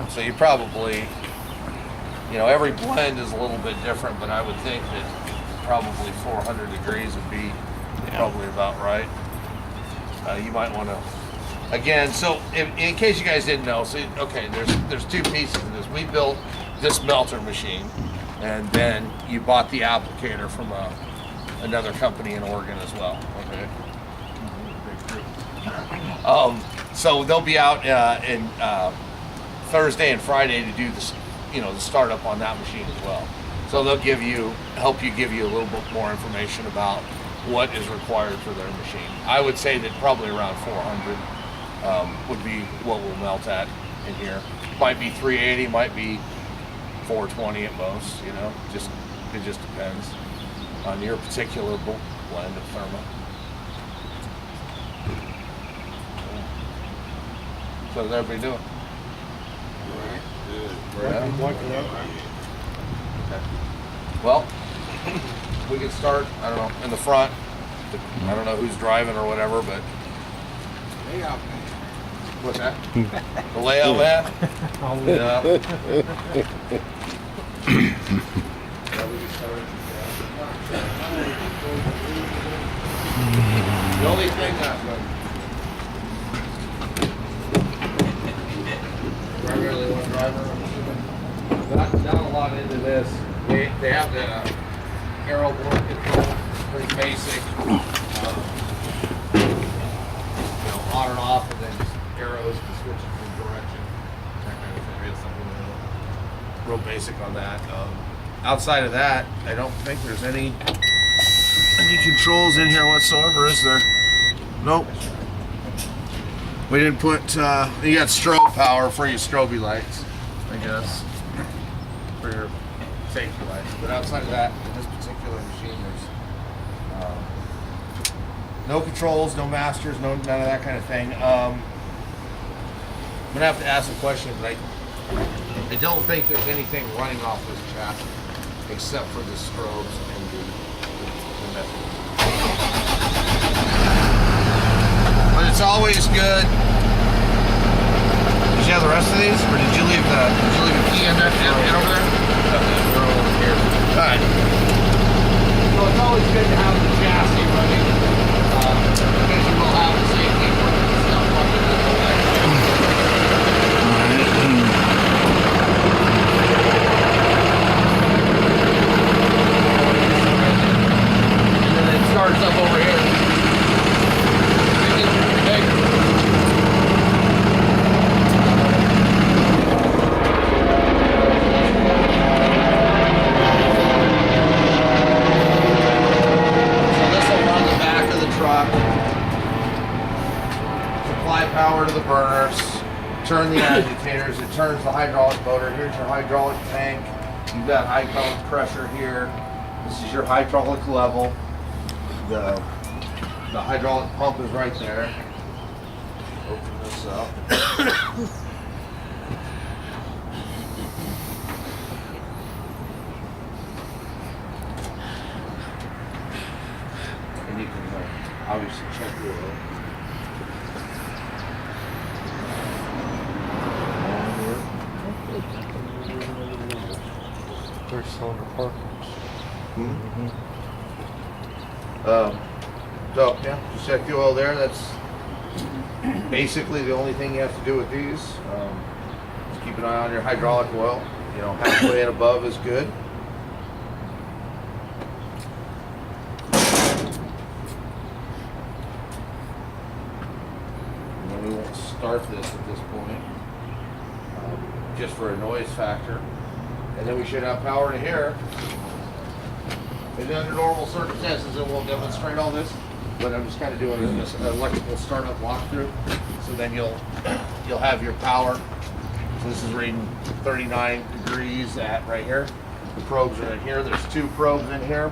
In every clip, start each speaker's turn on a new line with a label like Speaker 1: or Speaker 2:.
Speaker 1: So you probably, every blend is a little bit different, but I would think that probably 400 degrees would be probably about right. You might want to, again, so in case you guys didn't know, okay, there's two pieces of this. We built this melter machine, and then you bought the applicator from another company in Oregon as well. Okay. So they'll be out in Thursday and Friday to do this, the startup on that machine as well. So they'll help you give you a little bit more information about what is required for their machine. I would say that probably around 400 would be what we'll melt at in here. Might be 380, might be 420 at most. It just depends on your particular blend of thermal. So how's everybody doing?
Speaker 2: Good.
Speaker 1: Okay. Well, we can start, I don't know, in the front. I don't know who's driving or whatever, but.
Speaker 2: Layout man.
Speaker 1: What's that? The layout man? Yeah. The only thing primarily one driver, not a lot into this. They have the arrow board control, pretty basic. On and off, and then just arrows to switch it from direction. That kind of thing. It's something real basic on that. Outside of that, I don't think there's any controls in here whatsoever, is there? Nope. We didn't put, you got strobe power for your strobe lights, I guess, for your safety lights. But outside of that, in this particular machine, there's no controls, no masters, none of that kind of thing. I'm gonna have to ask a question, but I don't think there's anything running off this chassis except for the strobes and the method. But it's always good. Did you have the rest of these, or did you leave the key in over there? They're over here. All right. So it's always good to have the chassis running, because you will have the safety equipment and stuff running the whole way. And then it starts up over here. Power to the burners, turn the agitators, it turns the hydraulic motor. Here's your hydraulic tank. You've got hydraulic pressure here. This is your hydraulic level. The hydraulic pump is right there. Open this up. And you can obviously check the oil.
Speaker 3: Cylinder partners.
Speaker 1: So yeah, just check the oil there. That's basically the only thing you have to do with these. Just keep an eye on your hydraulic oil. Halfway and above is good. And then we won't start this at this point, just for a noise factor. And then we should have power to here. And under normal circumstances, it won't demonstrate all this, but I'm just kind of doing an electrical startup walkthrough. So then you'll have your power. So this is reading 39 degrees at right here. The probes are in here. There's two probes in here.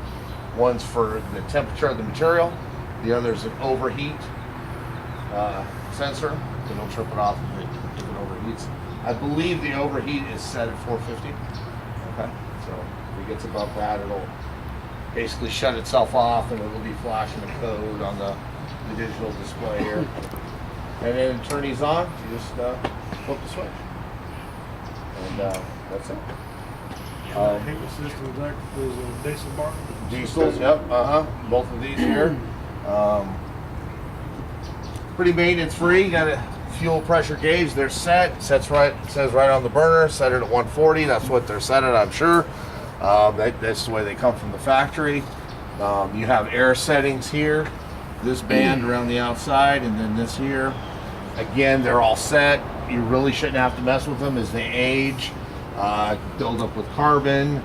Speaker 1: One's for the temperature of the material. The other is an overheat sensor. So don't trip it off if it overheats. I believe the overheat is set at 450. Okay, so if it gets above that, it'll basically shut itself off, and it'll be flashing a code on the digital display here. And then turn these on, you just flip the switch. and that's it.
Speaker 4: Heating system, that is a diesel burner.
Speaker 1: Diesels, yep, both of these here. Pretty maintenance free. Got a fuel pressure gauge. They're set. Says right on the burner. Set it at 140. That's what they're set at, I'm sure. That's the way they come from the factory. You have air settings here. This band around the outside, and then this here. Again, they're all set. You really shouldn't have to mess with them as they age, build up with carbon.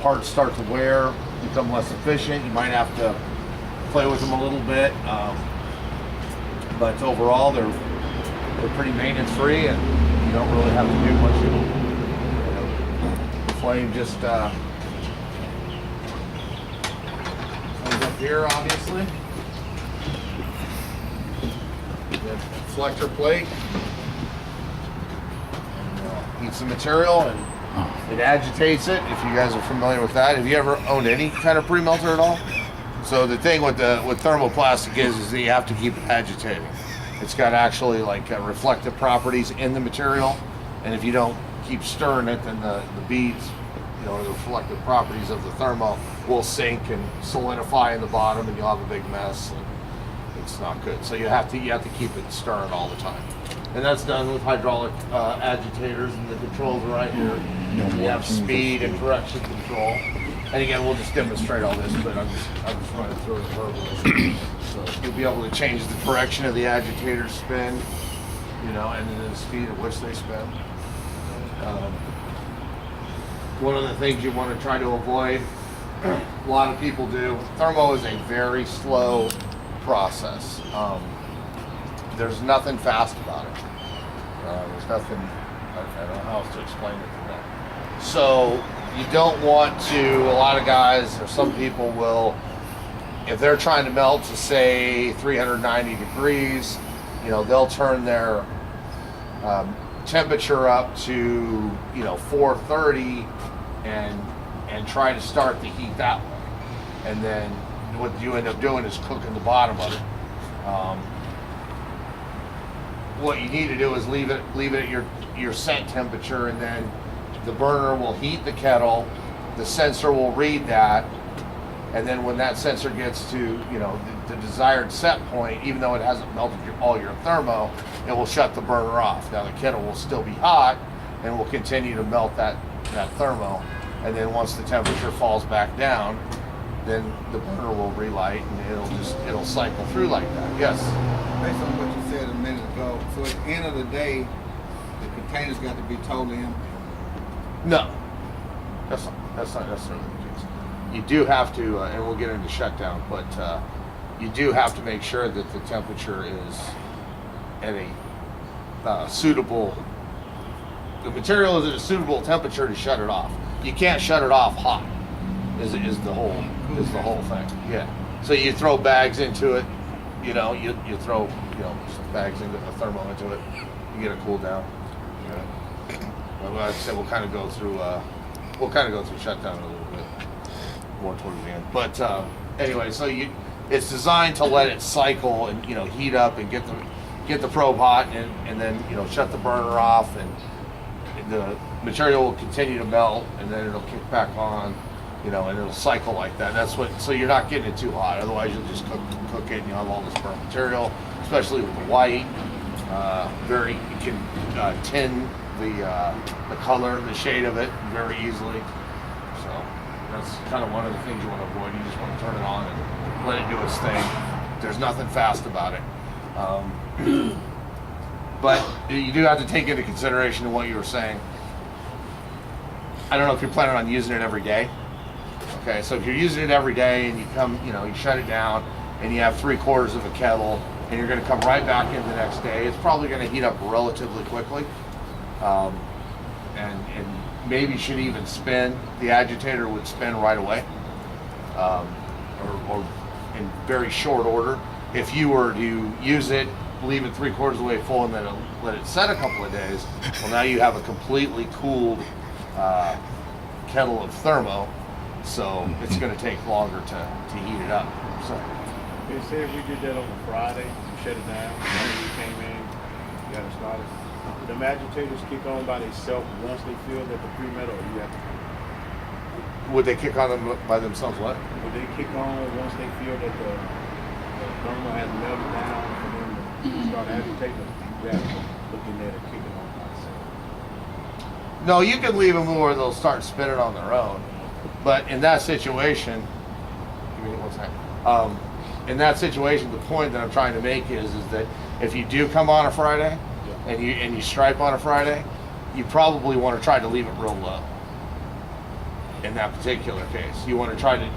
Speaker 1: Parts start to wear, become less efficient. You might have to play with them a little bit, but overall they're pretty maintenance free, and you don't really have to do much to them. The flame just comes up here, obviously. The deflector plate heats the material and it agitates it. If you guys are familiar with that, have you ever owned any kind of pre-melter at all? So the thing with thermoplastic is that you have to keep it agitating. It's got actually like reflective properties in the material, and if you don't keep stirring it, then the beads, the reflective properties of the thermo will sink and solidify in the bottom, and you'll have a big mess. And it's not good. So you have to keep it stirring all the time. And that's done with hydraulic agitators, and the controls are right here. You have speed and correction control. And again, we'll just demonstrate all this, but I'm just running through it verbally. So you'll be able to change the direction of the agitator's spin, and then the speed at which they spin. One of the things you want to try to avoid, a lot of people do, thermo is a very slow process. There's nothing fast about it. There's nothing, I don't know how else to explain it to them. So you don't want to, a lot of guys or some people will, if they're trying to melt to say 390 degrees, they'll turn their temperature up to 430 and try to start the heat that way. And then what you end up doing is cooking the bottom of it. What you need to do is leave it at your set temperature, and then the burner will heat the kettle, the sensor will read that, and then when that sensor gets to the desired set point, even though it hasn't melted all your thermo, it will shut the burner off. Now the kettle will still be hot and will continue to melt that thermo, and then once the temperature falls back down, then the burner will relight, and it'll cycle through like that. Yes?
Speaker 2: Based on what you said a minute ago, so at the end of the day, the container's got to be totally empty.
Speaker 1: No, that's not necessarily the case. You do have to, and we'll get into shutdown, but you do have to make sure that the temperature is at a suitable. The material is at a suitable temperature to shut it off. You can't shut it off hot. Is the whole thing. Yeah. So you throw bags into it. You throw some bags into a thermo into it. You get it cooled down. Well, like I said, we'll kind of go through shutdown a little bit more towards the end. But anyway, so it's designed to let it cycle and heat up and get the probe hot and then shut the burner off, and the material will continue to melt, and then it'll kick back on, and it'll cycle like that. So you're not getting it too hot. Otherwise, you'll just cook it, and you'll have all this burnt material, especially with the white. You can tin the color, the shade of it very easily. So that's kind of one of the things you want to avoid. You just want to turn it on and let it do its thing. There's nothing fast about it. But you do have to take into consideration what you were saying. I don't know if you're planning on using it every day. Okay, so if you're using it every day and you come, you shut it down and you have 3/4 of a kettle and you're going to come right back in the next day, it's probably going to heat up relatively quickly. And maybe should even spin. The agitator would spin right away, or in very short order. If you were to use it, leave it 3/4 of the way full, and then let it set a couple of days, well, now you have a completely cooled kettle of thermo, so it's going to take longer to heat it up. So,
Speaker 4: Say if we did that on a Friday, you shut it down, Monday you came in, you got it started.
Speaker 5: The agitators kick on by themselves once they feel that the pre-metal, or you have to.
Speaker 1: Would they kick on them by themselves? What?
Speaker 5: Would they kick on once they feel that the thermal has melted down for them to start agitating? You have to looking at it kicking on by itself.
Speaker 1: No, you can leave them where they'll start spinning on their own. But in that situation, give me one second. In that situation, the point that I'm trying to make is that if you do come on a Friday and you stripe on a Friday, you probably want to try to leave it real low. In that particular case, you want to try to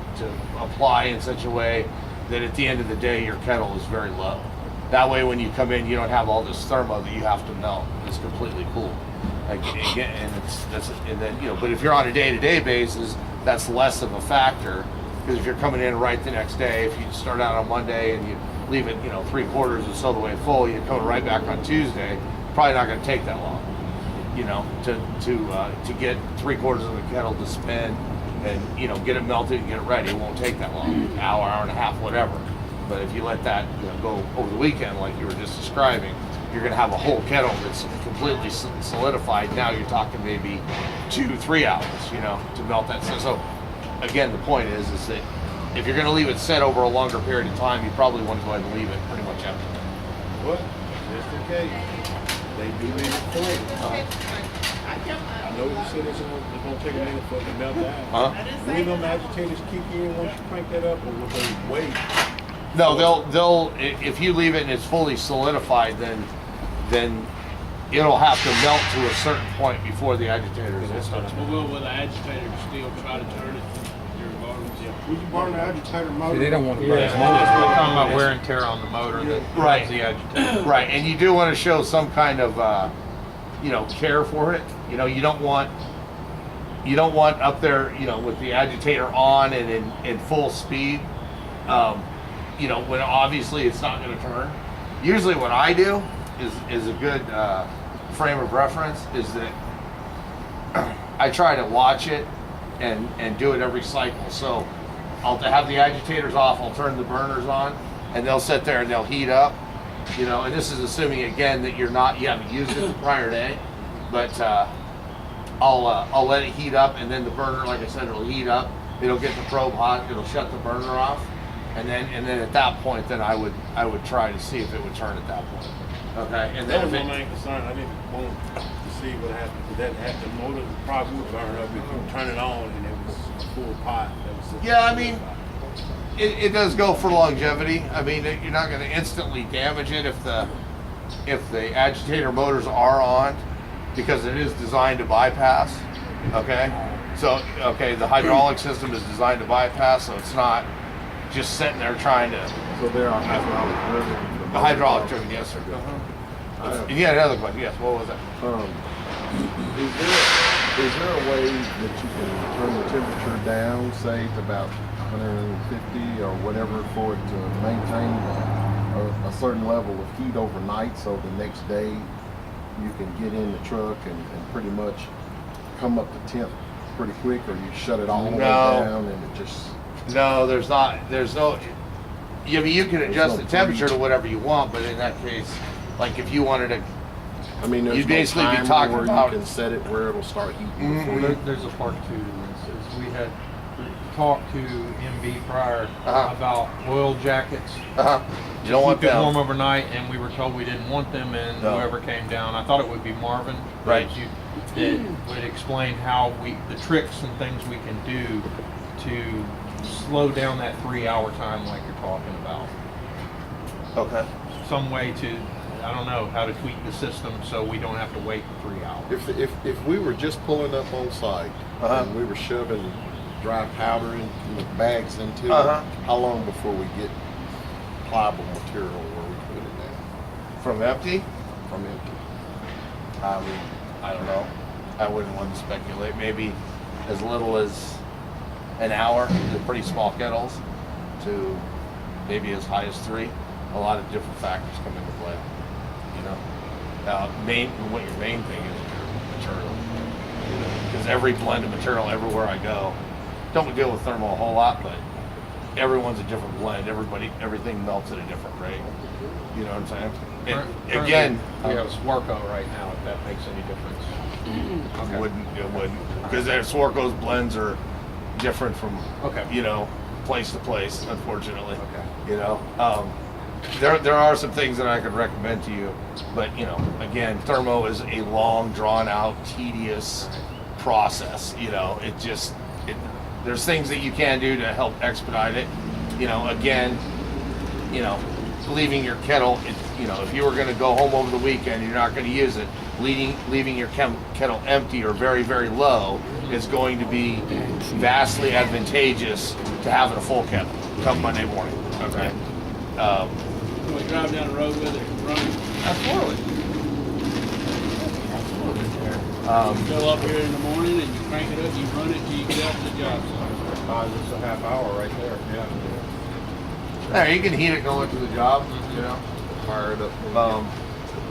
Speaker 1: apply in such a way that at the end of the day your kettle is very low. That way, when you come in, you don't have all this thermo that you have to melt. It's completely cool. Like, and then but if you're on a day-to-day basis, that's less of a factor. Because if you're coming in right the next day, if you start out on Monday and you leave it, 3/4 or so the way full, you're coming right back on Tuesday. Probably not going to take that long, to get 3/4 of the kettle to spin and get it melted and get it ready. It won't take that long, an hour, hour and a half, whatever. But if you let that go over the weekend, like you were just describing, you're going to have a whole kettle that's completely solidified. Now you're talking maybe 2-3 hours, to melt that. So again, the point is that if you're going to leave it set over a longer period of time, you probably want to go ahead and leave it pretty much empty.
Speaker 5: What? Just in case. They do leave it full. I know you said it's going to take a minute for it to melt down. Will them agitators kick in once you crank that up, or will they wait?
Speaker 1: No, they'll if you leave it and it's fully solidified, then it'll have to melt to a certain point before the agitators will start.
Speaker 4: Well, will the agitator still try to turn it?
Speaker 5: Would you burn the agitator motor?
Speaker 3: They don't want to
Speaker 4: Yeah,
Speaker 3: burn
Speaker 4: that's
Speaker 3: the
Speaker 4: what
Speaker 3: motor.
Speaker 4: we're
Speaker 3: Talking about wear and tear on the motor that
Speaker 1: Right.
Speaker 3: the agitator.
Speaker 1: Right, and you do want to show some kind of care for it. You don't want up there with the agitator on and in full speed. When obviously it's not going to turn. Usually, what I do is a good frame of reference is that I try to watch it and do it every cycle. So I'll have the agitators off, I'll turn the burners on, and they'll sit there and they'll heat up. And this is assuming again that you haven't used it the prior day, but I'll let it heat up, and then the burner, like I said, it'll heat up. It'll get the probe hot. It'll shut the burner off, and then at that point, then I would try to see if it would turn at that point. Okay, and
Speaker 5: That
Speaker 1: then
Speaker 5: was
Speaker 1: if
Speaker 5: my
Speaker 1: it,
Speaker 5: main concern. I didn't want to see what happened. The motor probably would burn up if you turn it on and it was a full pot. That was just
Speaker 1: Yeah, I mean, it does go for longevity. I mean, you're not going to instantly damage it if the agitator motors are on, because it is designed to bypass. Okay, so the hydraulic system is designed to bypass, so it's not just sitting there trying to.
Speaker 6: So there are hydraulic driven.
Speaker 1: The hydraulic driven, yes, sir. And you had another question. Yes, what was that?
Speaker 6: Is there a way that you can turn the temperature down, say to about 150 or whatever, for it to maintain a certain level of heat overnight, so the next day you can get in the truck and pretty much come up to temp pretty quick, or you shut it all the way down and it just...
Speaker 1: No, there's no. I mean, you can adjust the
Speaker 6: no
Speaker 1: temperature to whatever you want, but in that case, like if you wanted to,
Speaker 6: I mean, there's
Speaker 1: You'd basically
Speaker 6: no
Speaker 1: be
Speaker 6: timer
Speaker 1: talking
Speaker 6: where
Speaker 1: about-
Speaker 6: you can set it where it'll start heating.
Speaker 1: Mhm.
Speaker 3: Well, there's a part two to this. We had talked to MB prior
Speaker 1: Uh-huh.
Speaker 3: about oil jackets.
Speaker 1: you don't want
Speaker 3: Keep it warm
Speaker 1: them.
Speaker 3: overnight, and we were told we didn't want them, and
Speaker 1: No.
Speaker 3: whoever came down, I thought it would be Marvin.
Speaker 1: Right.
Speaker 3: That would explain how the tricks and things we can do to slow down that 3-hour time like you're talking about.
Speaker 1: Okay.
Speaker 3: Some way to, I don't know, how to tweak the system so we don't have to wait 3 hours.
Speaker 6: If we were just pulling up on site and we were shoving dry powder in the bags into it, how long before we get pliable material where we put it down
Speaker 1: From empty?
Speaker 6: from empty?
Speaker 1: I don't know. I wouldn't want to speculate. Maybe as little as an hour. They're pretty small kettles. To maybe as high as 3. A lot of different factors come into play. What your main thing is your material. Because every blend of material everywhere I go, don't deal with thermal a whole lot, but everyone's a different blend. Everything melts at a different rate. You know what I'm saying?
Speaker 3: Currently,
Speaker 1: Again,
Speaker 3: we have Swarco right now, if that makes any difference.
Speaker 1: it wouldn't, because Swarco's blends are different from,
Speaker 3: Okay.
Speaker 1: you know, place to place, unfortunately.
Speaker 3: Okay.
Speaker 1: You know, there are some things that I could recommend to you, but you know, again, thermo is a long, drawn out, tedious process. You know, there's things that you can do to help expedite it. You know, again, you know, leaving your kettle, you know, if you were going to go home over the weekend, you're not going to use it. Leaving your kettle empty or very, very low is going to be vastly advantageous to having a full kettle come Monday morning. Okay.
Speaker 7: Can we drive down the road with it and run it?
Speaker 1: Absolutely.
Speaker 7: Fill up here in the morning and you crank it up, you run it till you get out to the job site.
Speaker 3: Just a half hour right there. Yeah.
Speaker 1: There, you can heat it going to the job. You know, fire it up.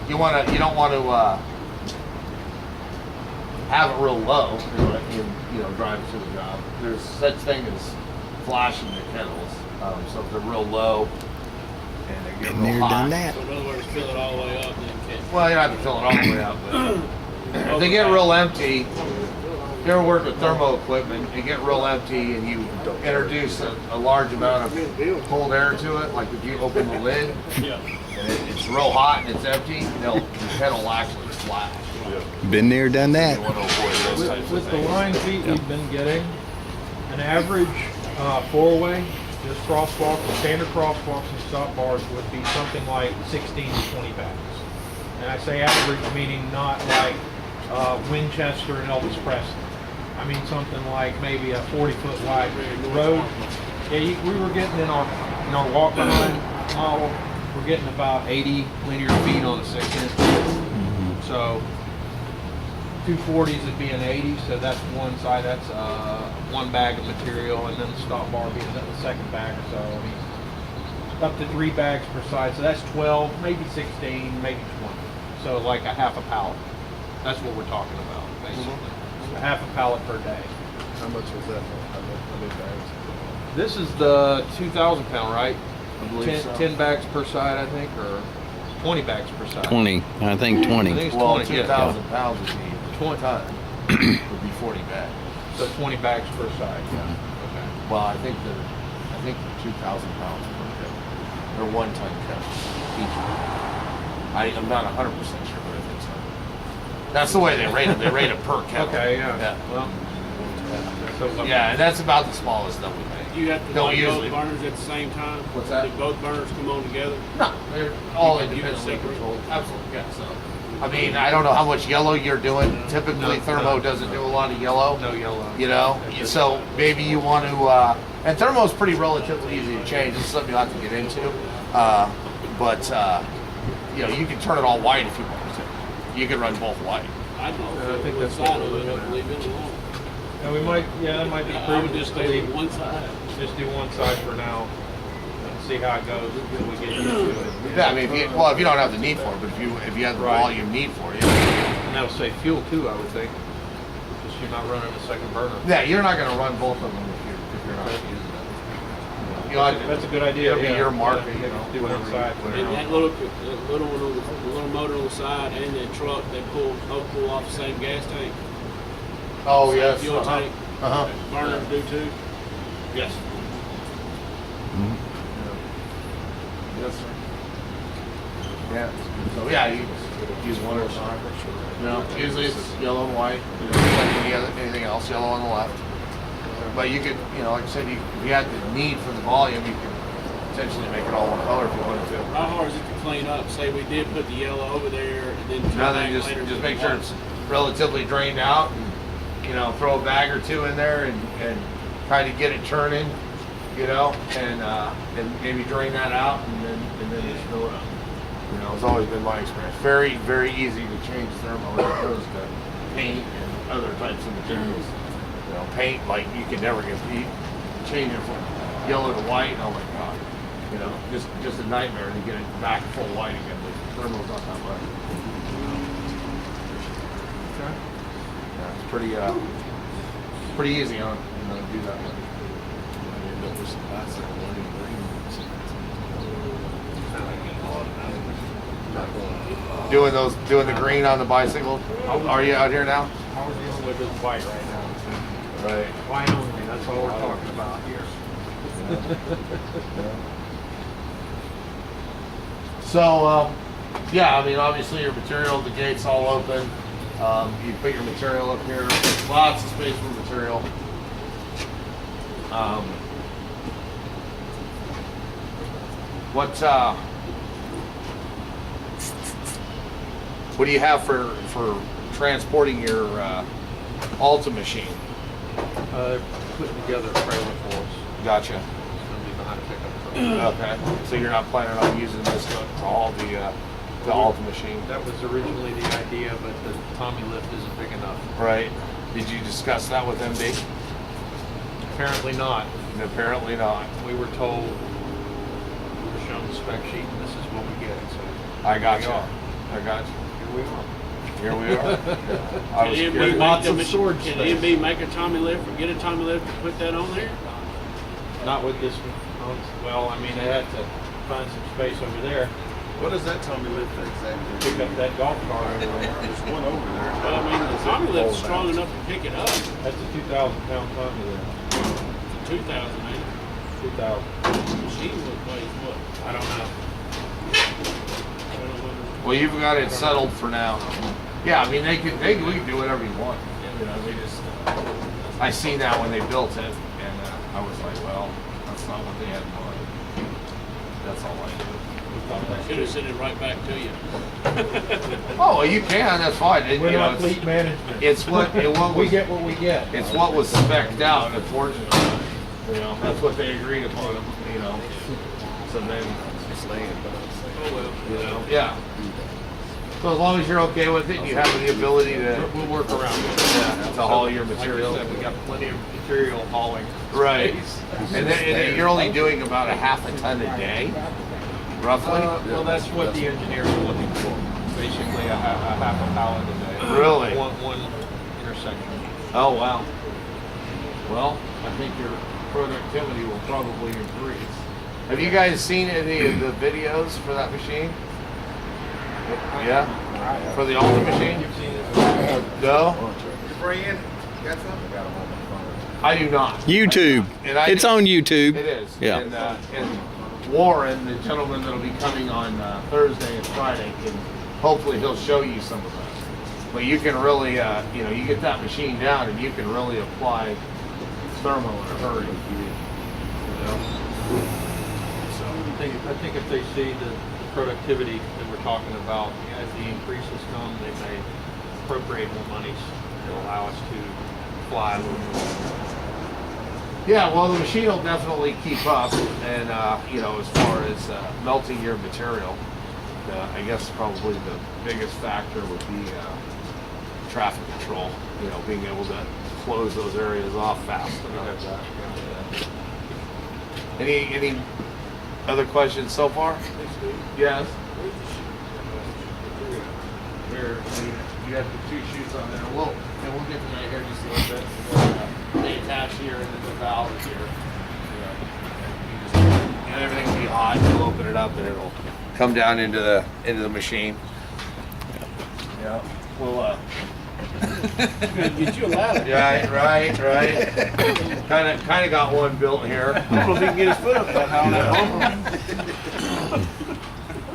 Speaker 1: You don't want to have it real low. You know, drive it to the job. There's such thing as flashing the kettles. So if they're real low and they get real hot.
Speaker 7: So in other words, fill it all the way up and then catch.
Speaker 1: Well, you don't have to fill it all the way up, but if they get real empty, if you ever work with thermo equipment, they get real empty and you introduce a large amount of cold air to it, like if you open the lid
Speaker 7: Yeah.
Speaker 1: and it's real hot and it's empty, the kettle will actually flash.
Speaker 8: Been there, done that.
Speaker 1: You want to avoid those types of
Speaker 3: With the
Speaker 1: things.
Speaker 3: line feet we've been getting, an average four-way, just crosswalk, the standard crosswalks and stop bars would be something like 16 to 20 bags. And I say average meaning not like Winchester and Elvis Presley. I mean something like maybe a 40-foot wide road. Yeah, we were getting in our walk behind model, we're getting about 80 linear feet on a 6-inch. So 240s would be an 80, so that's one side, that's one bag of material, and then the stop bar being the second bag or so. I mean, up to 3 bags per side, so that's 12, maybe 16, maybe 20. So like a half a pallet. That's what we're talking about, basically. A half a pallet per day.
Speaker 6: How much was that? How many bags?
Speaker 3: This is the 2,000 pound, right?
Speaker 1: I believe so.
Speaker 3: 10 bags per side, I think, or 20 bags per side.
Speaker 8: 20. I think
Speaker 3: I
Speaker 8: 20.
Speaker 3: think it's
Speaker 1: Well,
Speaker 3: 20, yeah.
Speaker 1: 2,000 pounds would be
Speaker 3: 20.
Speaker 1: ton. Would be 40 bags.
Speaker 3: So 20 bags per side.
Speaker 1: Yeah.
Speaker 3: Okay.
Speaker 1: Well, I think the 2,000 pounds per kettle. They're 1 ton kettles each. I'm not 100% sure, but I think so. That's the way they rate them. They rate it per kettle.
Speaker 3: Okay, yeah. Well, so
Speaker 1: Yeah, and that's about the smallest that we make.
Speaker 7: You have to
Speaker 1: Don't
Speaker 7: run
Speaker 1: usually.
Speaker 7: both burners at the same time?
Speaker 1: What's that?
Speaker 7: Did both burners come on together?
Speaker 1: No, they're all
Speaker 7: You can use
Speaker 1: independently
Speaker 7: separate.
Speaker 1: controlled. Absolutely, yeah. So, I mean, I don't know how much yellow you're doing. Typically,
Speaker 3: No,
Speaker 1: thermo
Speaker 3: no.
Speaker 1: doesn't do a lot of yellow.
Speaker 3: No yellow.
Speaker 1: You know, so maybe you want to. And thermo's pretty relatively easy to change. This is something you'll have to get into. But you know, you can turn it all white if you want to. You can run both white.
Speaker 7: I don't
Speaker 3: I
Speaker 7: know
Speaker 3: think
Speaker 7: what
Speaker 3: that's
Speaker 7: side
Speaker 3: what
Speaker 7: of
Speaker 3: we're
Speaker 7: it,
Speaker 3: looking
Speaker 7: but
Speaker 3: at.
Speaker 7: leave it alone.
Speaker 3: And we might, that might be
Speaker 7: I
Speaker 3: prudent.
Speaker 7: would just stay with one side.
Speaker 3: Just do one side for now and see how it goes until we get used to it.
Speaker 1: Yeah, I mean, if you don't have the need for it, but if you have the
Speaker 3: Right.
Speaker 1: volume need for it,
Speaker 3: And that'll save fuel too, I would think. Just you're not running a second burner.
Speaker 1: yeah, you're not going to run both of them if you're not using it. You know,
Speaker 3: That's a good idea.
Speaker 1: It'll be
Speaker 3: yeah.
Speaker 1: your market,
Speaker 3: Yeah,
Speaker 1: you know.
Speaker 3: do one
Speaker 1: whatever you-
Speaker 3: side.
Speaker 1: whatever.
Speaker 7: And that little one on the little motor on the side and that truck, they both pull off the same gas tank.
Speaker 1: Oh
Speaker 7: Same
Speaker 1: yes.
Speaker 7: Fuel tank.
Speaker 1: Uh-huh.
Speaker 7: Burners do too.
Speaker 1: Yes. Yes, sir. Yeah. So yeah, you use one or side. You know, usually it's yellow and white. You know, like anything else, yellow on the left. But you could, you know, like I said, if you had the need for the volume, you could potentially make it all one color if you wanted to.
Speaker 7: How hard is it to clean up? Say we did put the yellow over there and then come
Speaker 1: Now
Speaker 7: back
Speaker 1: then,
Speaker 7: later
Speaker 1: just
Speaker 7: with
Speaker 1: make
Speaker 7: the
Speaker 1: sure
Speaker 7: white.
Speaker 1: it's relatively drained out, and you know, throw a bag or two in there and try to get it turning, you know, and maybe drain that out and then just fill it up. You know, it's always been my experience. Very, very easy to change thermo as opposed to paint and other types of materials. You know, paint, like you can never change it from yellow to white. Oh my God. You know, just a nightmare to get it back full white again. But thermo's not that much. Yeah, it's pretty easy on, you know, to do that.
Speaker 5: there's some bicycle running green.
Speaker 1: Doing the green on the bicycle. Are you out here now?
Speaker 3: How we're dealing with this white right now.
Speaker 1: Right.
Speaker 3: White only, that's all we're talking about here.
Speaker 1: So, yeah, I mean, obviously your material, the gate's all open. You put your material up here. Lots of space for material. What do you have for transporting your Alta machine?
Speaker 3: They're putting together a trailer for us.
Speaker 1: Gotcha.
Speaker 3: It's gonna be behind a pickup truck.
Speaker 1: Okay. So you're not planning on using this to haul the Alta machine?
Speaker 3: That was originally the idea, but the Tommy lift isn't big enough.
Speaker 1: Right. Did you discuss that with MD?
Speaker 3: Apparently not.
Speaker 1: Apparently not.
Speaker 3: We were told, we were shown the spec sheet, and this is what we get. So
Speaker 1: I got
Speaker 3: here
Speaker 1: you.
Speaker 3: we are.
Speaker 1: I got you.
Speaker 3: Here we are.
Speaker 1: Here we are. I was
Speaker 7: Can
Speaker 1: curious.
Speaker 3: Lots of
Speaker 7: MB
Speaker 3: storage
Speaker 7: Can
Speaker 3: space.
Speaker 7: MB make a Tommy lift or get a Tommy lift and put that on there?
Speaker 3: Not with this one. Well, I mean, they had to find some space over there.
Speaker 5: What does that Tommy lift exactly?
Speaker 3: Pick up that golf cart over there.
Speaker 5: There's one over there.
Speaker 7: Well, I mean, the Tommy lift's strong enough to pick it up.
Speaker 3: That's a 2,000-pound Tommy there.
Speaker 7: 2,000, ain't it?
Speaker 3: 2,000.
Speaker 7: Machine would weigh what?
Speaker 3: I don't know.
Speaker 7: I don't know.
Speaker 1: Well, you've got it settled for now. Yeah, I mean, we can do whatever you want. You know, we just, I seen that when they built it, and I was like, well, that's not what they had in mind. That's all I
Speaker 7: I should have sent it right back to you.
Speaker 1: Oh, well, you can. That's fine. It,
Speaker 3: We're
Speaker 1: you know,
Speaker 3: not fleet management.
Speaker 1: it's what
Speaker 3: we
Speaker 1: was
Speaker 3: get what we get.
Speaker 1: it's what was spec'd out. Unfortunately, you know, that's what they agreed upon. You know, so then
Speaker 5: It's land.
Speaker 7: Oh, well.
Speaker 1: you know, yeah. So as long as you're okay with it, you have the ability to
Speaker 3: We'll work around it.
Speaker 1: to haul your
Speaker 3: Like
Speaker 1: material.
Speaker 3: I said, we got plenty of material hauling.
Speaker 1: Right.
Speaker 3: space.
Speaker 1: And then you're only doing about a half a ton a day, roughly.
Speaker 3: Well, that's what the engineers are looking for. Basically, a half a pallet a day.
Speaker 1: Really?
Speaker 3: One intersection.
Speaker 1: Oh wow. Well, I think your productivity will probably increase. Have you guys seen any of the videos for that machine? Yeah? For the Alta machine?
Speaker 3: You've seen it.
Speaker 1: No?
Speaker 2: Fran, got some?
Speaker 1: I do not.
Speaker 8: YouTube.
Speaker 1: And I
Speaker 8: It's
Speaker 1: do-
Speaker 8: on YouTube.
Speaker 1: It is.
Speaker 8: Yeah.
Speaker 1: And Warren, the gentleman that'll be coming on Thursday and Friday, can hopefully he'll show you some of that. But you can really, you know, you get that machine down and you can really apply thermal in a hurry. You know? So,
Speaker 3: I think if they see the productivity that we're talking about, as the increases come, they may appropriate more monies to allow us to fly a little more.
Speaker 1: yeah, well, the machine will definitely keep up, and you know, as far as melting your material, I guess probably the biggest factor would be traffic control. You know, being able to close those areas off fast enough. Any other questions so far? Yes. You have the two chutes on there. We'll get to that here just a little bit. They attach here and then the valve is here. And everything will be hot. You'll open it up and it'll come down into the machine. Yeah. We'll
Speaker 7: Get you a ladder.
Speaker 1: Yeah, right. Kind of got one built here.
Speaker 7: I don't know if he can get his foot up that high on that bumper.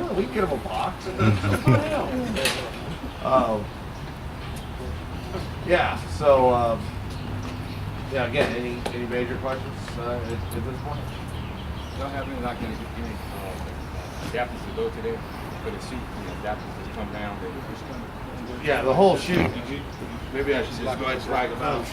Speaker 1: Well, we can get him a box. Yeah. So, yeah. Again, any major questions at this point?
Speaker 9: Don't have any like any adapters to go to there for the seat, adapters to come down.
Speaker 1: Yeah, the whole chute. Maybe I should just go ahead and drag them out.